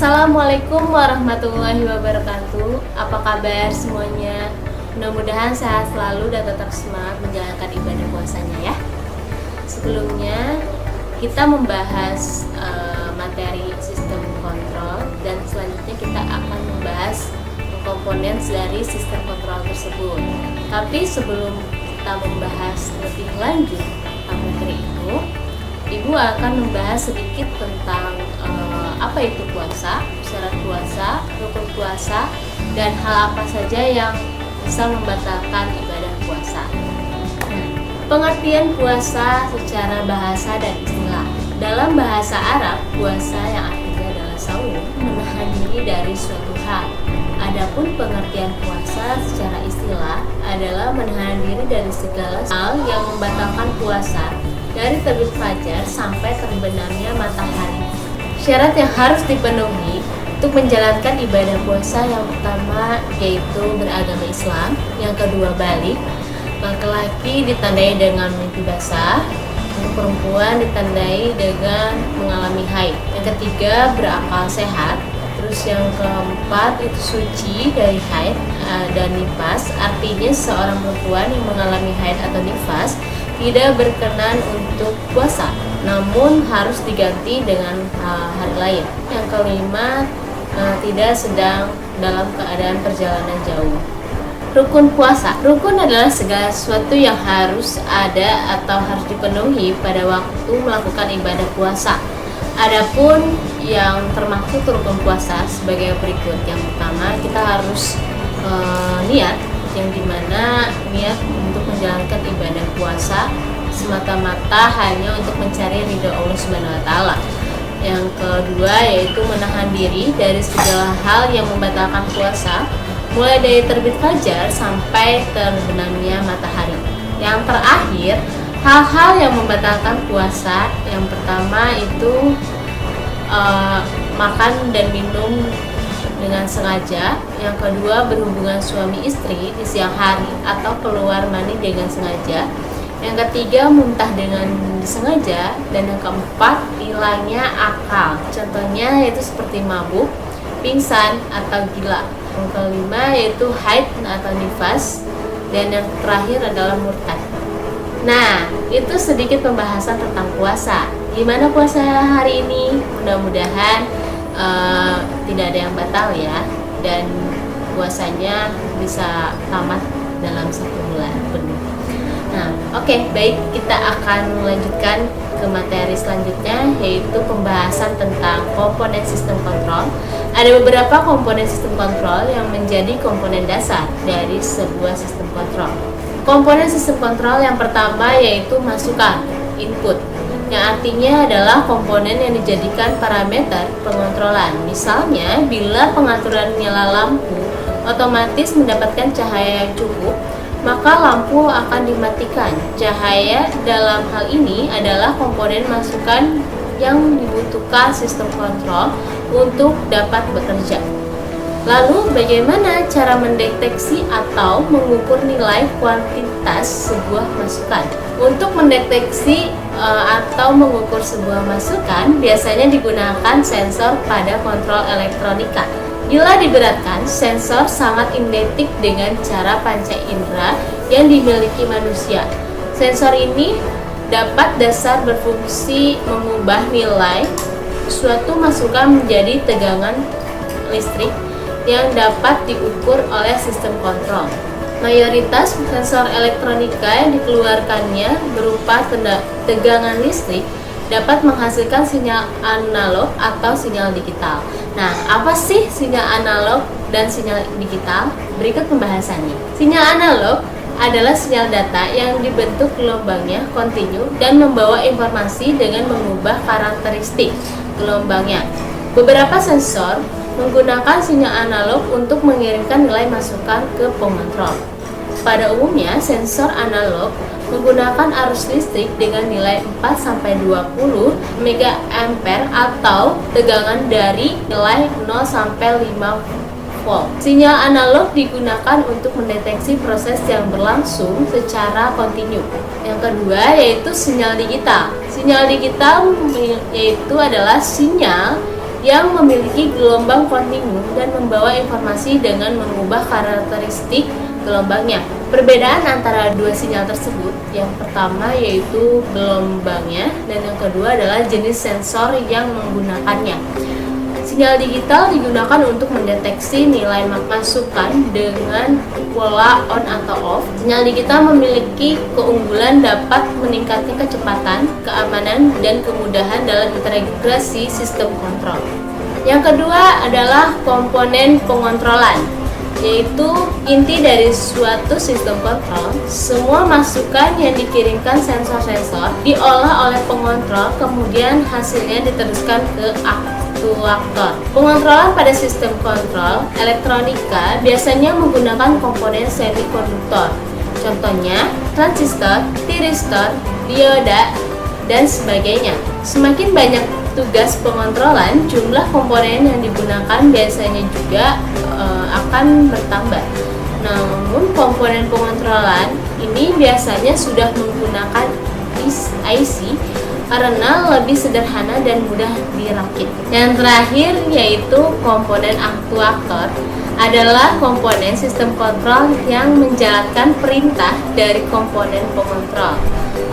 Assalamualaikum warahmatullahi wabarakatuh. Apa kabar semuanya? Mudah-mudahan sehat selalu dan tetap semangat menjalankan ibadah puasanya ya. Sebelumnya kita membahas materi sistem kontrol, dan selanjutnya kita akan membahas komponen dari sistem kontrol tersebut. Tapi sebelum kita membahas lebih lanjut tentang materi itu, Ibu akan membahas sedikit tentang apa itu puasa, syarat puasa, rukun puasa, dan hal apa saja yang bisa membatalkan ibadah puasa. Pengertian puasa secara bahasa dan istilah. Dalam bahasa Arab, puasa yang artinya adalah saum, menahan diri dari suatu hal. Adapun pengertian puasa secara istilah adalah menahan diri dari segala hal yang membatalkan puasa dari terbit fajar sampai terbenamnya matahari. Syarat yang harus dipenuhi untuk menjalankan ibadah puasa yang pertama yaitu beragama Islam, yang kedua balik, laki-laki ditandai dengan mimpi basah, untuk perempuan ditandai dengan mengalami haid, yang ketiga berakal sehat, terus yang keempat itu suci dari haid dan nifas. Artinya seorang perempuan yang mengalami haid atau nifas tidak berkenan untuk puasa, namun harus diganti dengan hari lain. Yang kelima, tidak sedang dalam keadaan perjalanan jauh. Rukun puasa. Rukun adalah segala sesuatu yang harus ada atau harus dipenuhi pada waktu melakukan ibadah puasa. Adapun yang termaksud rukun puasa sebagai berikut. Yang pertama, kita harus niat, yang dimana niat untuk menjalankan ibadah puasa semata-mata hanya untuk mencari ridho Allah Subhanahu wa taala. Yang kedua yaitu menahan diri dari segala hal yang membatalkan puasa, mulai dari terbit fajar sampai terbenamnya matahari. Yang terakhir, hal-hal yang membatalkan puasa, yang pertama itu makan dan minum dengan sengaja, yang kedua berhubungan suami istri di siang hari atau keluar mani dengan sengaja, yang ketiga muntah dengan disengaja, dan yang keempat hilangnya akal. Contohnya yaitu seperti mabuk, pingsan atau gila. Yang kelima yaitu haid atau nifas, dan yang terakhir adalah murtad. Nah, itu sedikit pembahasan tentang puasa. Gimana puasa hari ini? Mudah-mudahan tidak ada yang batal ya, dan puasanya bisa tamat dalam 1 bulan penuh. Nah, oke, baik, kita akan melanjutkan ke materi selanjutnya, yaitu pembahasan tentang komponen sistem kontrol. Ada beberapa komponen sistem kontrol yang menjadi komponen dasar dari sebuah sistem kontrol. Komponen sistem kontrol yang pertama yaitu masukan, input, yang artinya adalah komponen yang dijadikan parameter pengontrolan. Misalnya, bila pengaturan nyala lampu otomatis mendapatkan cahaya yang cukup, maka lampu akan dimatikan. Cahaya dalam hal ini adalah komponen masukan yang dibutuhkan sistem kontrol untuk dapat bekerja. Lalu, bagaimana cara mendeteksi atau mengukur nilai kuantitas sebuah masukan? Untuk mendeteksi atau mengukur sebuah masukan, biasanya digunakan sensor pada kontrol elektronika. Bila diberatkan, sensor sangat identik dengan cara panca indera yang dimiliki manusia. Sensor ini dapat dasar berfungsi mengubah nilai suatu masukan menjadi tegangan listrik yang dapat diukur oleh sistem kontrol. Mayoritas sensor elektronika yang dikeluarkannya berupa tegangan listrik dapat menghasilkan sinyal analog atau sinyal digital. Nah, apa sih sinyal analog dan sinyal digital? Berikut pembahasannya. Sinyal analog adalah sinyal data yang dibentuk gelombangnya kontinu dan membawa informasi dengan mengubah karakteristik gelombangnya. Beberapa sensor menggunakan sinyal analog untuk mengirimkan nilai masukan ke pengontrol. Pada umumnya, sensor analog menggunakan arus listrik dengan nilai 4-20 mA atau tegangan dari nilai 0-5 volt. Sinyal analog digunakan untuk mendeteksi proses yang berlangsung secara kontinu. Yang kedua yaitu sinyal digital. Sinyal digital yaitu adalah sinyal yang memiliki gelombang kontinu dan membawa informasi dengan mengubah karakteristik gelombangnya. Perbedaan antara dua sinyal tersebut, yang pertama yaitu gelombangnya dan yang kedua adalah jenis sensor yang menggunakannya. Sinyal digital digunakan untuk mendeteksi nilai masukan dengan pola on atau off. Sinyal digital memiliki keunggulan dapat meningkatkan kecepatan, keamanan, dan kemudahan dalam integrasi sistem kontrol. Yang kedua adalah komponen pengontrolan, yaitu inti dari suatu sistem kontrol. Semua masukan yang dikirimkan sensor-sensor diolah oleh pengontrol, kemudian hasilnya diteruskan ke aktuator. Pengontrolan pada sistem kontrol elektronika biasanya menggunakan komponen semikonduktor. Contohnya, transistor, tiristor, dioda, dan sebagainya. Semakin banyak tugas pengontrolan, jumlah komponen yang digunakan biasanya juga akan bertambah. Namun komponen pengontrolan ini biasanya sudah menggunakan IC karena lebih sederhana dan mudah dirakit. Yang terakhir yaitu komponen aktuator, adalah komponen sistem kontrol yang menjalankan perintah dari komponen pengontrol.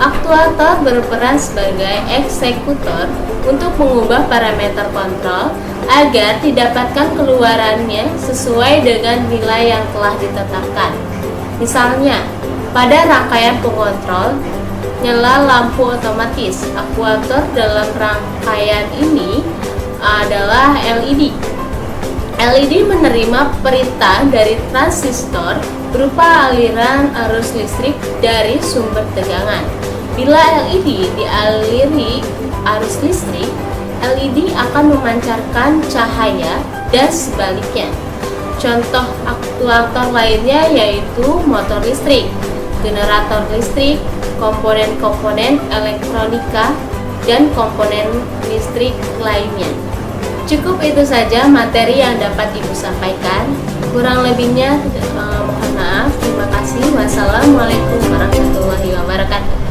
Aktuator berperan sebagai eksekutor untuk mengubah parameter kontrol agar didapatkan keluarannya sesuai dengan nilai yang telah ditetapkan. Misalnya, pada rangkaian pengontrol nyala lampu otomatis, aktuator dalam rangkaian ini adalah LED. LED menerima perintah dari transistor berupa aliran arus listrik dari sumber tegangan. Bila LED dialiri arus listrik, LED akan memancarkan cahaya dan sebaliknya. Contoh aktuator lainnya yaitu motor listrik, generator listrik, komponen-komponen elektronika, dan komponen listrik lainnya. Cukup itu saja materi yang dapat Ibu sampaikan. Kurang lebihnya mohon maaf. Terima kasih. Wassalamualaikum warahmatullahi wabarakatuh.